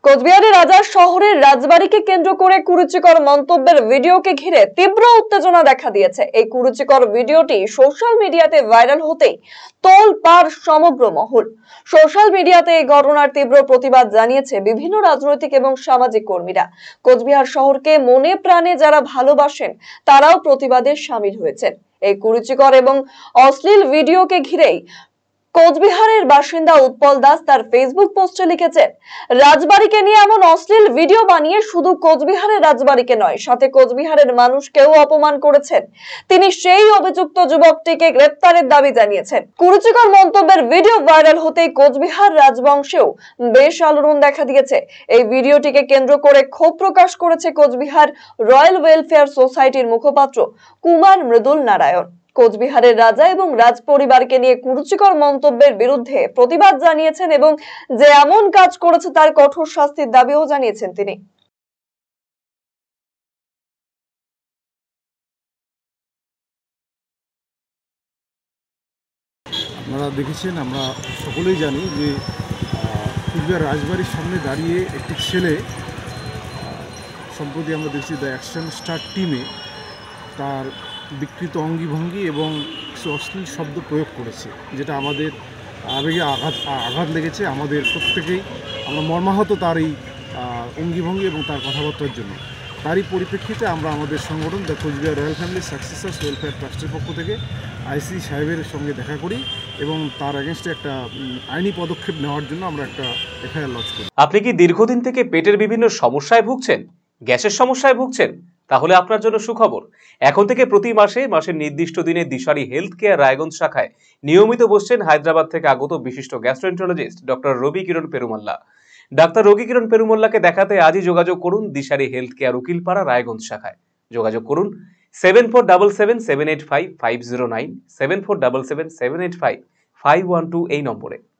কোচবিহারের রাজার শহরের রাজবাড়িকে কেন্দ্র করে কুরুচিকর মন্তব্যের ভিডিওকে ঘিরে তীব্র উত্তেজনা দেখা দিয়েছে। এই কুরুচিকর ভিডিওটি সোশ্যাল মিডিয়াতে ভাইরাল হতেই তোলপাড় সমগ্র মহল। সোশ্যাল মিডিয়াতে এই ঘটনার তীব্র প্রতিবাদ জানিয়েছে বিভিন্ন রাজনৈতিক এবং সামাজিক কর্মীরা। কোচবিহার শহরকে মনে প্রাণে যারা ভালোবাসেন তারাও প্রতিবাদে সামিল হয়েছেন। এই কুরুচিকর এবং অশ্লীল ভিডিওকে ঘিরেই কোচবিহারের বাসিন্দা উৎপল দাস তার ফেসবুক পোস্টে লিখেছেন, রাজবাড়িকে নিয়ে এমন অশ্লীল ভিডিও বানিয়ে শুধু কোচবিহারের রাজবাড়িকে নয়, সাথে কোচবিহারের মানুষকেও অপমান করেছেন। তিনি সেই অভিযুক্ত যুবকটিকে গ্রেপ্তারের দাবি জানিয়েছেন। কুরুচিকর মন্তব্যের ভিডিও ভাইরাল হতেই কোচবিহার রাজবংশেও বেশ আলোড়ন দেখা দিয়েছে। এই ভিডিওটিকে কেন্দ্র করে ক্ষোভ প্রকাশ করেছে কোচবিহার রয়্যাল ওয়েলফেয়ার সোসাইটির মুখপাত্র কুমার মৃদুল নারায়ণ। কোচবিহারের রাজা এবং রাজ পরিবারকে নিয়ে কুরুচিকর মন্তব্যের বিরুদ্ধে প্রতিবাদ জানিয়েছেন এবং যে এমন কাজ করেছে তার কঠোর শাস্তির দাবিও জানিয়েছেন তিনি। আপনারা দেখেছেন, আমরা সকলেই জানি যে কোচবিহার রাজবাড়ির সামনে দাঁড়িয়ে একটি ছেলে, সম্প্রতি আমরা দেখছি দ্য অ্যাকশন স্টার টিমে, তার বিকৃত অঙ্গিভঙ্গি এবং কিছু অশ্লীল শব্দ প্রয়োগ করেছে, যেটা আমাদের আবেগে আঘাত লেগেছে। আমাদের প্রত্যেকেই আমরা মর্মাহত তার এই অঙ্গিভঙ্গি এবং তার কথাবার্তার জন্য। তারই পরিপ্রেক্ষিতে আমরা আমাদের সংগঠন the Cooch Behar royal family successors welfare ট্রাস্টের পক্ষ থেকে আইসি সাহেবের সঙ্গে দেখা করি এবং তার এগেনস্টে একটা আইনি পদক্ষেপ নেওয়ার জন্য আমরা একটা এফআইআর লঞ্চ করি। আপনি কি দীর্ঘদিন থেকে পেটের বিভিন্ন সমস্যায় ভুগছেন, গ্যাসের সমস্যায় ভুগছেন? তাহলে আপনার জন্য সুখবর। এখন থেকে প্রতি মাসের নির্দিষ্ট দিনে দিশারি হেলথ কেয়ার রায়গঞ্জ শাখায় নিয়মিত বসছেন হায়দ্রাবাদ থেকে আগত বিশিষ্ট গ্যাস্ট্রোএন্টারোলজিস্ট ডক্টর রবি কিরণ পেরুমাল্লা। ডাক্তার রবি কিরণ পেরুমাল্লাকে দেখাতে আজই যোগাযোগ করুন দিশারি হেলথ কেয়ার উকিলপাড়া রায়গঞ্জ শাখায়। যোগাযোগ করুন 7477785509, 7477785512 এই নম্বরে।